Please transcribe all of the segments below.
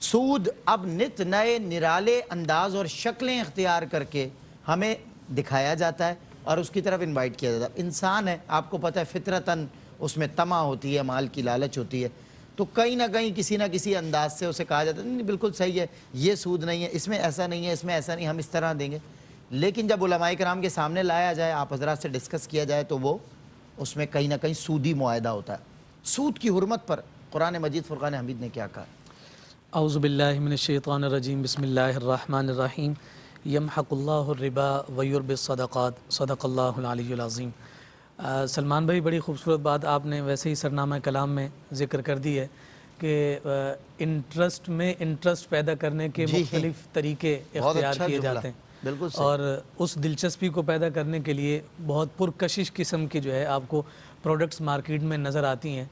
سود اب نت نئے نرالے انداز اور شکلیں اختیار کر کے ہمیں دکھایا جاتا ہے اور اس کی طرف انوائٹ کیا جاتا ہے. انسان ہے، آپ کو پتہ ہے فطرتاً اس میں طمع ہوتی ہے، مال کی لالچ ہوتی ہے، تو کہیں نہ کہیں کسی نہ کسی انداز سے اسے کہا جاتا ہے نہیں بالکل صحیح ہے، یہ سود نہیں ہے، اس میں ایسا نہیں ہے، اس میں ایسا نہیں، ہم اس طرح دیں گے. لیکن جب علماء کرام کے سامنے لایا جائے، آپ حضرات سے ڈسکس کیا جائے، تو وہ اس میں کہیں نہ کہیں سودی معاہدہ ہوتا ہے. سود کی حرمت پر قرآن مجید فرقان حمید نے کیا کہا؟ اعوذ باللہ من الشیطان الرجیم، بسم اللہ الرحمن الرحیم. یمحق اللہ الربا ویربی الصدقات، صدق اللہ العلی العظیم. سلمان بھائی، بڑی خوبصورت بات آپ نے ویسے ہی سرنامہ کلام میں ذکر کر دی ہے کہ انٹرسٹ میں انٹرسٹ پیدا کرنے کے مختلف طریقے اختیار کیے جاتے ہیں، اور اس دلچسپی کو پیدا کرنے کے لیے بہت پرکشش قسم کی جو ہے آپ کو پروڈکٹس مارکیٹ میں نظر آتی ہیں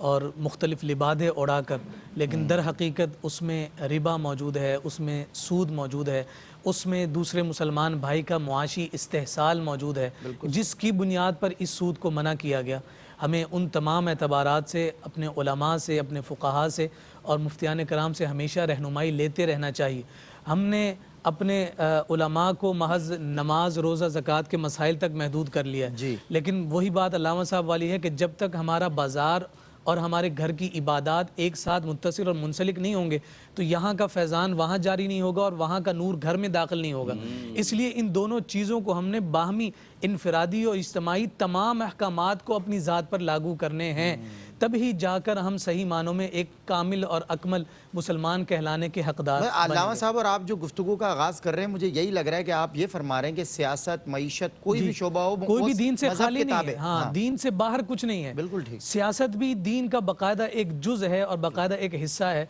اور مختلف لبادے اڑا کر، لیکن در حقیقت اس میں ربا موجود ہے، اس میں سود موجود ہے، اس میں دوسرے مسلمان بھائی کا معاشی استحصال موجود ہے، جس کی بنیاد پر اس سود کو منع کیا گیا. ہمیں ان تمام اعتبارات سے اپنے علماء سے، اپنے فقہاء سے اور مفتیان کرام سے ہمیشہ رہنمائی لیتے رہنا چاہیے. ہم نے اپنے علماء کو محض نماز، روزہ، زکوٰۃ کے مسائل تک محدود کر لیا ہے، لیکن وہی بات علامہ صاحب والی ہے کہ جب تک ہمارا بازار اور ہمارے گھر کی عبادات ایک ساتھ متصل اور منسلک نہیں ہوں گے تو یہاں کا فیضان وہاں جاری نہیں ہوگا اور وہاں کا نور گھر میں داخل نہیں ہوگا. اس لیے ان دونوں چیزوں کو ہم نے باہمی، انفرادی اور اجتماعی تمام احکامات کو اپنی ذات پر لاگو کرنے ہیں، تب ہی جا کر ہم صحیح معنوں میں ایک کامل اور اکمل مسلمان کہلانے کے حقدار. علامہ صاحب، اور آپ جو گفتگو کا آغاز کر رہے ہیں، مجھے یہی لگ رہا ہے کہ آپ یہ فرما رہے ہیں کہ سیاست، معیشت، کوئی بھی شعبہ ہو، کوئی بھی دین سے خالی نہیں ہے. ہاں، دین سے باہر کچھ نہیں ہے. بالکل ٹھیک. سیاست بھی دین کا باقاعدہ ایک جز ہے اور باقاعدہ ایک حصہ ہے،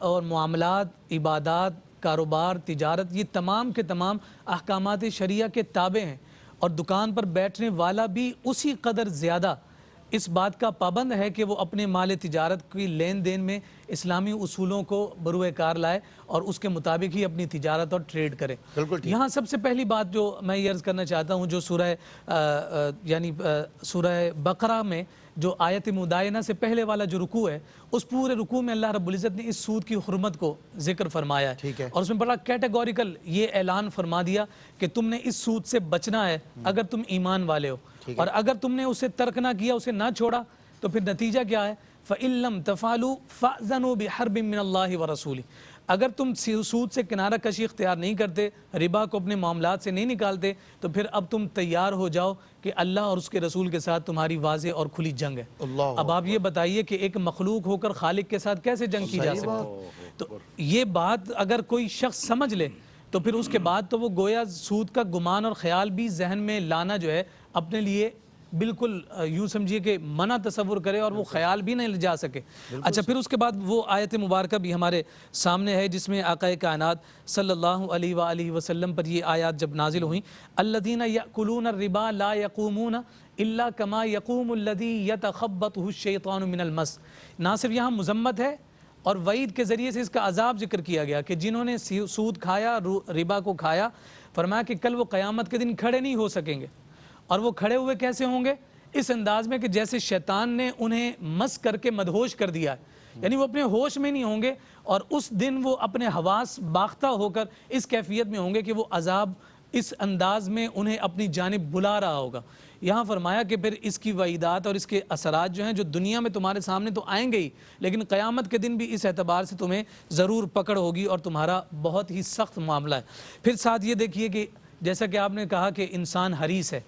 اور معاملات، عبادات، کاروبار، تجارت، یہ تمام کے تمام احکامات شریعہ کے تابع ہیں. اور دکان پر بیٹھنے والا بھی اسی قدر زیادہ اس بات کا پابند ہے کہ وہ اپنے مال تجارت کی لین دین میں اسلامی اصولوں کو بروئے کار لائے اور اس کے مطابق ہی اپنی تجارت اور ٹریڈ کرے. یہاں سب سے پہلی بات جو میں یہ عرض کرنا چاہتا ہوں، جو سورہ بقرہ میں جو آیت مدائنہ سے پہلے والا جو رکوع ہے، اس پورے رکوع میں اللہ رب العزت نے اس سود کی حرمت کو ذکر فرمایا ہے، اور اس میں بڑا کیٹیگوریکل یہ اعلان فرما دیا کہ تم نے اس سود سے بچنا ہے اگر تم ایمان والے ہو، اور اگر تم نے اسے ترک نہ کیا، اسے نہ چھوڑا، تو پھر نتیجہ کیا ہے؟ فَإِن لَمْ تَفْعَلُوا فَأْذَنُوا بِحَرْبٍ مِّنَ اللَّهِ وَرَسُولِهِ. اگر تم سود سے کنارہ کشی اختیار نہیں کرتے، ربا کو اپنے معاملات سے نہیں نکالتے، تو پھر اب تم تیار ہو جاؤ کہ اللہ اور اس کے رسول کے ساتھ تمہاری واضح اور کھلی جنگ ہے. اب آپ یہ بتائیے کہ ایک مخلوق ہو کر خالق کے ساتھ کیسے جنگ کی جا سکتی؟ تو یہ بات اگر کوئی شخص سمجھ لے تو پھر اس کے بعد تو وہ گویا سود کا گمان اور خیال بھی ذہن میں لانا جو ہے اپنے لیے بالکل یوں سمجھیے کہ منع تصور کرے اور وہ خیال بھی نہیں جا سکے. اچھا، پھر اس کے بعد وہ آیت مبارکہ بھی ہمارے سامنے ہے جس میں آقا کائنات صلی اللہ علیہ وآلہ وسلم پر یہ آیات جب نازل ہوئیں، الذین یأکلون الربا لا یقومون الا کما یقوم الذی یتخبطہ الشیطان من المس. نہ صرف یہاں مذمت ہے اور وعید کے ذریعے سے اس کا عذاب ذکر کیا گیا کہ جنہوں نے سود کھایا، ربا کو کھایا، فرمایا کہ کل وہ قیامت کے دن کھڑے نہیں ہو سکیں گے. اور وہ کھڑے ہوئے کیسے ہوں گے؟ اس انداز میں کہ جیسے شیطان نے انہیں مس کر کے مدہوش کر دیا ہے، یعنی وہ اپنے ہوش میں نہیں ہوں گے، اور اس دن وہ اپنے حواس باختہ ہو کر اس کیفیت میں ہوں گے کہ وہ عذاب اس انداز میں انہیں اپنی جانب بلا رہا ہوگا. یہاں فرمایا کہ پھر اس کی وعیدات اور اس کے اثرات جو ہیں جو دنیا میں تمہارے سامنے تو آئیں گے ہی، لیکن قیامت کے دن بھی اس اعتبار سے تمہیں ضرور پکڑ ہوگی اور تمہارا بہت ہی سخت معاملہ ہے. پھر ساتھ یہ دیکھیے کہ جیسا کہ آپ نے کہا کہ انسان حریص ہے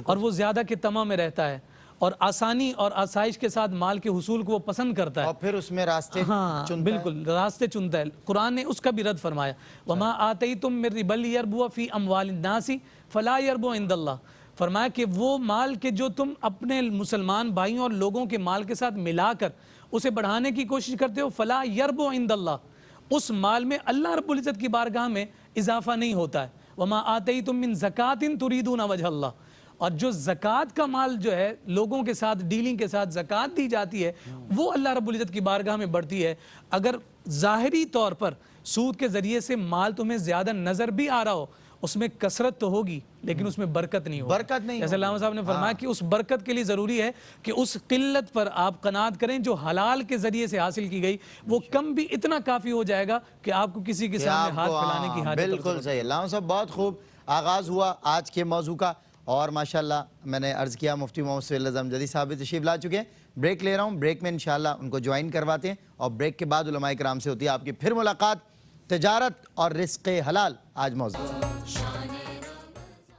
اور وہ زیادہ کے تمع میں رہتا ہے اور آسانی اور آسائش کے ساتھ مال کے حصول کو وہ پسند کرتا ہے، اور پھر اس میں راستے ہاں بالکل راستے چنتا ہے. قرآن نے اس کا بھی رد فرمایا، وَمَا آتَيْتُم مِّن رِّبًا لِّيَرْبُوَ فِي أَمْوَالِ النَّاسِ فَلَا يَرْبُو عِندَ اللَّهِ. فرمایا کہ وہ مال کے جو تم اپنے مسلمان بھائیوں اور لوگوں کے مال کے ساتھ ملا کر اسے بڑھانے کی کوشش کرتے ہو، فَلَا يَرْبُو عِندَ اللَّهِ، اس مال میں اللہ رب العزت کی بارگاہ میں اضافہ نہیں ہوتا ہے. وَمَا آتَيْتُم مِّن زَكَاةٍ تُرِيدُونَ وَجْهَ اللَّهِ. اور جو زکوٰۃ کا مال جو ہے لوگوں کے ساتھ ڈیلنگ کے ساتھ زکوٰۃ دی جاتی ہے، وہ اللہ رب العزت کی بارگاہ میں بڑھتی ہے. اگر ظاہری طور پر سود کے ذریعے سے مال تمہیں زیادہ نظر بھی آ رہا ہو اس میں کثرت تو ہوگی لیکن اس میں برکت نہیں ہوگی. برکت نہیں جیسے علامہ صاحب نے فرمایا کہ اس برکت کے لیے ضروری ہے کہ اس قلت پر آپ قناعت کریں جو حلال کے ذریعے سے حاصل کی گئی. وہ کم بھی اتنا کافی ہو جائے گا کہ آپ کو کسی کے سامنے ہاتھ پھیلانے کی حاجت. بالکل صحیح. علامہ صاحب بہت خوب آغاز ہوا آج کے موضوع کا، اور ماشاءاللہ میں نے عرض کیا مفتی محمد سہیل اعظم جدید صاحب بھی تشریف لا چکے ہیں. بریک لے رہا ہوں، بریک میں انشاءاللہ ان کو جوائن کرواتے ہیں، اور بریک کے بعد علماء کرام سے ہوتی ہے آپ کی پھر ملاقات. تجارت اور رزق حلال آج موضوع.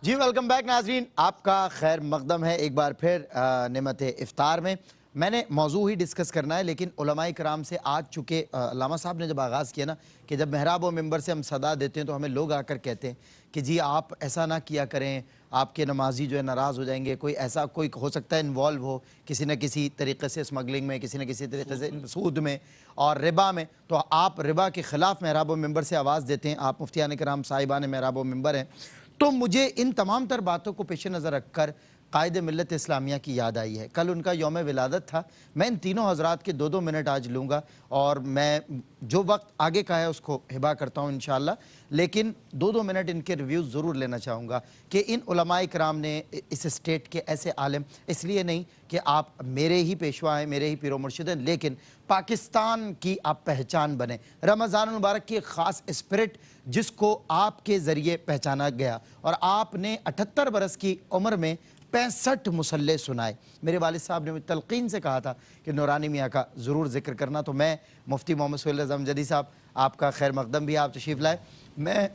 جی ویلکم بیک ناظرین، آپ کا خیر مقدم ہے ایک بار پھر نعمت افطار میں. میں نے موضوع ہی ڈسکس کرنا ہے، لیکن علماء کرام سے آج چکے علامہ صاحب نے جب آغاز کیا نا کہ جب محراب و ممبر سے ہم صدا دیتے ہیں تو ہمیں لوگ آ کر کہتے ہیں کہ جی آپ ایسا نہ کیا کریں، آپ کے نمازی جو ہے ناراض ہو جائیں گے. کوئی ایسا کوئی ہو سکتا ہے انوالو ہو کسی نہ کسی طریقے سے اسمگلنگ میں، کسی نہ کسی طریقے سے سود میں اور ربا میں، تو آپ ربا کے خلاف محراب و ممبر سے آواز دیتے ہیں. آپ مفتیان کرام صاحبان محراب و ممبر ہیں. تو مجھے ان تمام تر باتوں کو پیش نظر رکھ کر قائد ملت اسلامیہ کی یاد آئی ہے. کل ان کا یوم ولادت تھا. میں ان تینوں حضرات کے 2 منٹ آج لوں گا، اور میں جو وقت آگے کا ہے اس کو ہبا کرتا ہوں انشاءاللہ، لیکن 2 منٹ ان کے ریویوز ضرور لینا چاہوں گا کہ ان علماء کرام نے اس اسٹیٹ کے ایسے عالم، اس لیے نہیں کہ آپ میرے ہی پیشوا ہیں، میرے ہی پیر و مرشد ہیں، لیکن پاکستان کی آپ پہچان بنیں. رمضان المبارک کی ایک خاص اسپرٹ جس کو آپ کے ذریعے پہچانا گیا، اور آپ نے 78 برس کی عمر میں 65 مصلے سنائے. میرے والد صاحب نے تلقین سے کہا تھا کہ نورانی میاں کا ضرور ذکر کرنا، تو میں مفتی محمد سہیل اعظم جدید صاحب آپ کا خیر مقدم بھی آپ تشریف لائے. میں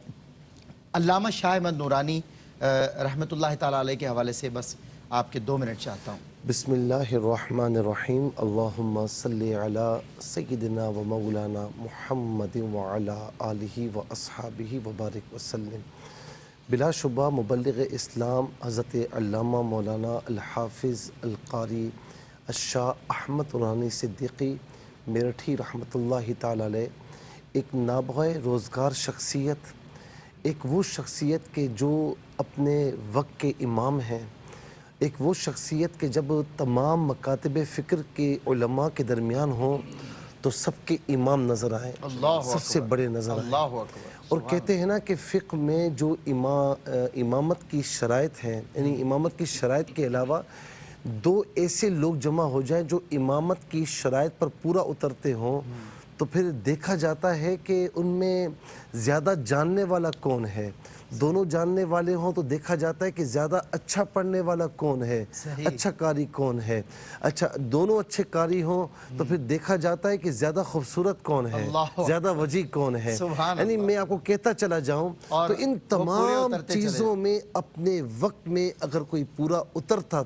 علامہ شاہ احمد نورانی رحمۃ اللہ تعالیٰ علیہ کے حوالے سے بس آپ کے 2 منٹ چاہتا ہوں. بسم اللہ الرحمن الرحیم. اللہم صلی علی سیدنا و مولانا محمد وعلی آلہ و اصحابہ وبارک وسلم. بلا شبہ مبلغ اسلام حضرت علامہ مولانا الحافظ القاری الشاہ احمد نورانی صدیقی میرٹھی رحمۃ اللہ تعالی علیہ ایک نابغہ روزگار شخصیت، ایک وہ شخصیت کے جو اپنے وقت کے امام ہیں، ایک وہ شخصیت کے جب تمام مکاتب فکر کے علماء کے درمیان ہوں تو سب کے امام نظر آئیں، سب سے بڑے نظر آئیں. اور کہتے ہیں نا کہ فقہ میں جو امامت کی شرائط ہیں، یعنی امامت کی شرائط کے علاوہ 2 ایسے لوگ جمع ہو جائیں جو امامت کی شرائط پر پورا اترتے ہوں، تو پھر دیکھا جاتا ہے کہ ان میں زیادہ جاننے والا کون ہے. دونوں جاننے والے ہوں تو دیکھا جاتا ہے کہ زیادہ اچھا پڑھنے والا کون ہے، اچھا قاری کون ہے. اچھا دونوں اچھے قاری ہوں تو پھر دیکھا جاتا ہے کہ زیادہ خوبصورت کون ہے، زیادہ وجیح کون ہے. یعنی میں آپ کو کہتا چلا جاؤں تو ان تمام چیزوں میں اپنے وقت میں اگر کوئی پورا اترتا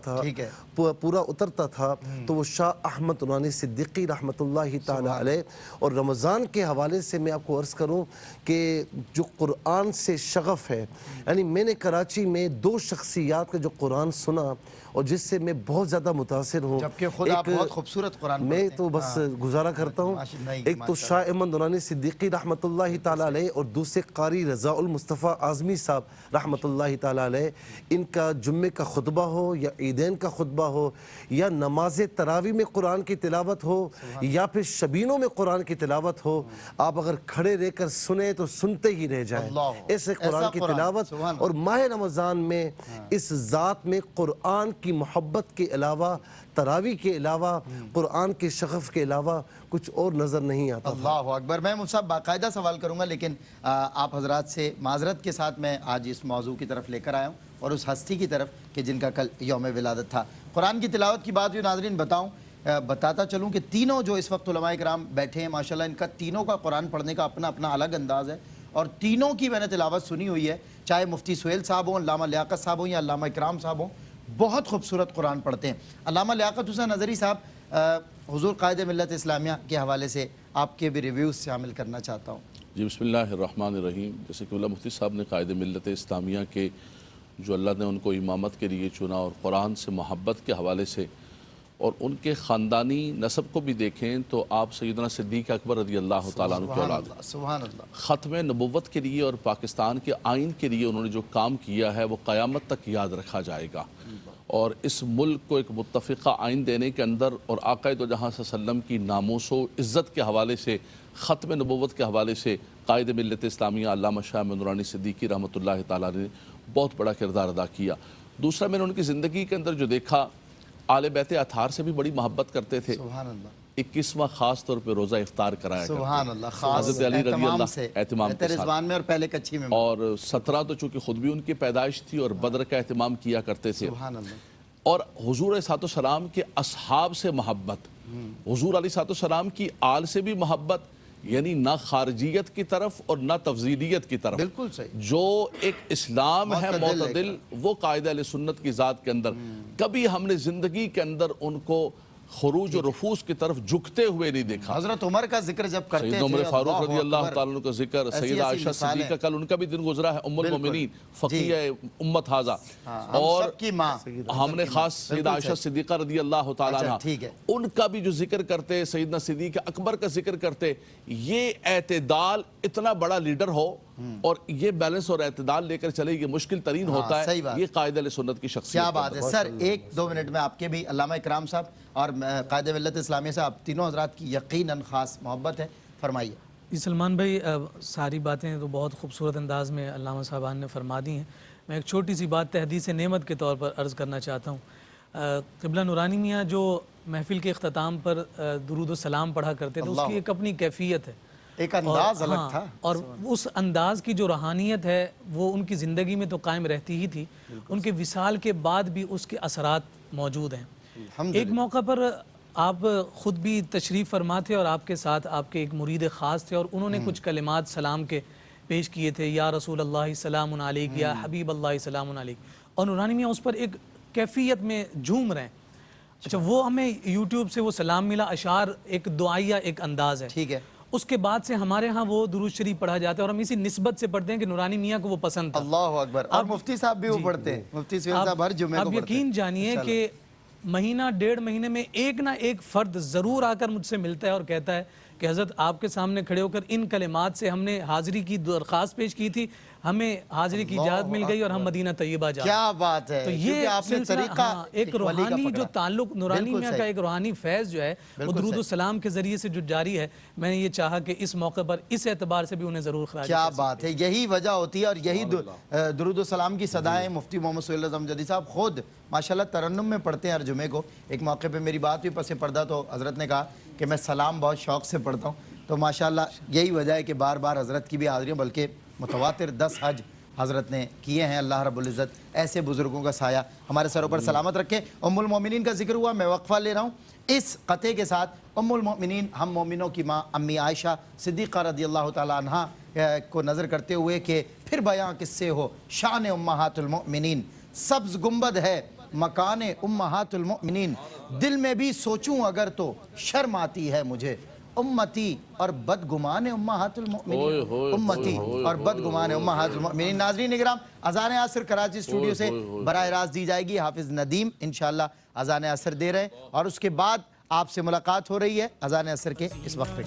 تھا تو وہ شاہ احمد نورانی صدیقی رحمۃ اللہ تعالی علیہ. اور رمضان کے حوالے سے میں آپ کو عرض کروں کہ جو قرآن سے شغف ہے، یعنی میں نے کراچی میں 2 شخصیات کا جو قرآن سنا اور جس سے میں بہت زیادہ متاثر ہوں. جبکہ خود آپ بہت خوبصورت قرآن میں تو بس گزارا کرتا ہوں. ایک تو شاہ احمد نورانی صدیقی رحمۃ اللہ تعالی علیہ، اور دوسرے قاری رضا المصطفیٰ اعظمی صاحب رحمۃ اللہ تعالی علیہ. ان کا جمعے کا خطبہ ہو یا عیدین کا خطبہ ہو یا نماز تراویح میں قرآن کی تلاوت ہو یا پھر شبینوں میں قرآن کی تلاوت ہو، آپ اگر کھڑے رہ کر سنیں تو سنتے ہی رہ جائیں. ایسے قرآن کی تلاوت. اور ماہ رمضان میں اس ذات میں قرآن کی محبت کے علاوہ، تراویح کے علاوہ، قرآن کے شغف کے علاوہ کچھ اور نظر نہیں آتا. اللہ اکبر. میں مجھ سے باقاعدہ سوال کروں گا، لیکن آپ حضرات سے معذرت کے ساتھ میں آج اس موضوع کی طرف لے کر آیا ہوں، اور اس ہستی کی طرف کہ جن کا کل یوم ولادت تھا. قرآن کی تلاوت کی بات بھی ناظرین بتاتا چلوں کہ تینوں جو اس وقت علماء کرام بیٹھے ہیں ماشاءاللہ، ان کا تینوں کا قرآن پڑھنے کا اپنا اپنا الگ انداز ہے، اور تینوں کی میں نے تلاوت سنی ہوئی ہے. چاہے مفتی سہیل صاحب ہوں، علامہ لیاقت صاحب ہوں یا علامہ اکرام صاحب ہوں، بہت خوبصورت قرآن پڑھتے ہیں. علامہ لیاقت حسین نظری صاحب، حضور قائد ملت اسلامیہ کے حوالے سے آپ کے بھی ریویوز شامل کرنا چاہتا ہوں. جی بسم اللہ الرحمن الرحیم. جیسے کہ اللہ مفتی صاحب نے قائد ملت اسلامیہ کے جو اللہ نے ان کو امامت کے لیے چنا اور قرآن سے محبت کے حوالے سے اور ان کے خاندانی نسب کو بھی دیکھیں تو آپ سیدنا صدیق اکبر رضی اللہ تعالیٰ عنہ کے اولاد ہیں۔ سبحان اللہ۔ ختم نبوت کے لیے اور پاکستان کے آئین کے لیے انہوں نے جو کام کیا ہے وہ قیامت تک یاد رکھا جائے گا، اور اس ملک کو ایک متفقہ آئین دینے کے اندر اور آقا دو جہاں صلی اللہ علیہ وسلم کی ناموس و عزت کے حوالے سے، ختم نبوت کے حوالے سے قائد ملت اسلامیہ علامہ شاہ احمد نورانی صدیقی رحمۃ اللہ تعالیٰ نے بہت بڑا کردار ادا کیا۔ دوسرا میں نے ان کی زندگی کے اندر جو دیکھا، آل بیت اطہار سے بھی بڑی محبت کرتے تھے۔ سبحان اللہ۔ 21واں خاص طور پہ روزہ افطار کرایا کرتے سبحان اللہ، خاص حضرت علی رضی اہتمام اللہ سے، اہتمام کے ساتھ، رضوان میں اور پہلے کچھی میں، اور 17 تو چونکہ خود بھی ان کی پیدائش تھی اور بدر کا اہتمام کیا کرتے تھے، سبحان اللہ۔ اور حضور علیہ السلام کے اصحاب سے محبت، حضور علیہ السلام کی آل سے بھی محبت، یعنی نہ خارجیت کی طرف اور نہ تفضیلیت کی طرف، بالکل صحیح۔ جو ایک اسلام ہے معتدل معتدل، وہ قائد اہل سنت کی ذات کے اندر کبھی ہم نے زندگی کے اندر ان کو خروج و رفوس کی طرف جھکتے ہوئے نہیں دیکھا۔ حضرت عمر کا ذکر جب کرتے سید تھے، عمر فاروق رضی اللہ اکبر، تعالیٰ عنہ کا ذکر، سیدہ عائشہ صدیقہ، کل ان کا بھی دن گزرا ہے، ام المومنین، فقیہ امت ہاذا، اور سب کی ماں، ہم نے خاص سیدہ عائشہ صدیقہ رضی اللہ تعالیٰ عنہ، ٹھیک ہے، ان کا بھی جو ذکر کرتے، سیدنا صدیق اکبر کا ذکر کرتے۔ یہ اعتدال اتنا بڑا لیڈر ہو اور یہ بیلنس اور اعتدال لے کر چلے، یہ مشکل ترین ہوتا ہے، یہ قائد اہل سنت کی شخصیت۔ کیا بات ہے سر، 1-2 منٹ میں آپ کے بھی علامہ اکرام صاحب اور قائد ملت اسلامیہ صاحب تینوں حضرات کی یقیناً خاص محبت ہے، فرمائیے۔ جی سلمان بھائی، ساری باتیں تو بہت خوبصورت انداز میں علامہ صاحبان نے فرما دی ہیں۔ میں ایک چھوٹی سی بات تحدیث نعمت کے طور پر عرض کرنا چاہتا ہوں۔ قبلہ نورانی میاں جو محفل کے اختتام پر درود و سلام پڑھا کرتے تھے، اس کی ایک اپنی کیفیت ہے، ایک انداز الگ تھا، اور اس انداز کی جو روحانیت ہے وہ ان کی زندگی میں تو قائم رہتی ہی تھی، ان کے وصال کے بعد بھی اس کے اثرات موجود ہیں۔ ایک موقع پر آپ خود بھی تشریف فرما تھے اور آپ کے ساتھ آپ کے ایک مرید خاص تھے، اور انہوں نے کچھ کلمات سلام کے پیش کیے تھے، یا رسول اللہ سلام علیک، یا حبیب اللہ سلام علیک، اور نورانی میاں اس پر ایک کیفیت میں جھوم رہے ہیں۔ اچھا، وہ ہمیں یوٹیوب سے وہ سلام ملا، اشعار، ایک دعائیہ ایک انداز ہے، ٹھیک ہے۔ اس کے بعد سے ہمارے ہاں وہ درود شریف پڑھا جاتا ہے، اور ہم اسی نسبت سے پڑھتے ہیں کہ نورانی میاں کو وہ پسند تھا۔ اللہ اکبر، اور مفتی صاحب بھی وہ پڑھتے ہیں، مفتی سہیل صاحب ہر جمعے کو آپ پڑھتے ہیں۔ یقین جانیے کہ مہینہ 1.5 مہینے میں ایک نہ ایک فرد ضرور آ کر مجھ سے ملتا ہے اور کہتا ہے کہ حضرت آپ کے سامنے کھڑے ہو کر ان کلمات سے ہم نے حاضری کی درخواست پیش کی تھی، ہمیں حاضری کی اجازت مل گئی اور ہم مدینہ طیبہ جا رہے ہیں۔ کیا بات ہے، تو کیونکہ یہ آپ نے سلسلہ، طریقہ ایک روحانی جو تعلق نورانی میاں کا ایک روحانی فیض جو ہے وہ درود السلام کے ذریعے سے جو جاری ہے، میں نے یہ چاہا کہ اس موقع پر اس اعتبار سے بھی انہیں ضرور خراج۔ کیا بات ہے، یہی وجہ ہوتی ہے، اور یہی درود السلام کی صدائیں مفتی محمد سہیل رضا امجدی صاحب خود ماشاءاللہ ترنم میں پڑھتے ہیں ہر جمعے کو۔ ایک موقع پہ میری بات بھی پس پردہ تو حضرت نے کہا کہ میں سلام بہت شوق سے پڑھتا ہوں، تو ماشاءاللہ یہی وجہ ہے کہ بار بار حضرت کی بھی حاضری، بلکہ متواتر 10 حج حضرت نے کیے ہیں۔ اللہ رب العزت ایسے بزرگوں کا سایہ ہمارے سروں پر سلامت رکھے۔ ام المومنین کا ذکر ہوا، میں وقفہ لے رہا ہوں اس قطعے کے ساتھ۔ ام المومنین، ہم مومنوں کی ماں امی عائشہ صدیقہ رضی اللہ تعالیٰ عنہ کو نظر کرتے ہوئے کہ پھر بیاں کس سے ہو شان امہات المؤمنین، سبز گنبد ہے مکان امہات المؤمنین، دل میں بھی سوچوں اگر تو شرم آتی ہے مجھے، امتی اور بدگمان امہات المؤمنین، امتی اور بدگمان امہات المؤمنین۔ ناظرین اکرام، اذان عصر کراچی اسٹوڈیو سے براہ راست دی جائے گی، حافظ ندیم انشاءاللہ اذان عصر دے رہے ہیں، اور اس کے بعد آپ سے ملاقات ہو رہی ہے اذان عصر کے اس وقت پہ۔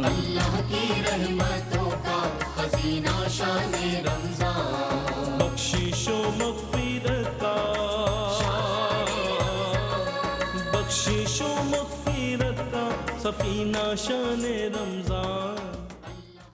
اللہ کی رحمتوں کا خزینہ شان رمضان، بخشش و مغفرت کا، بخشش و مغفرت کا سفینہ شان رمضان۔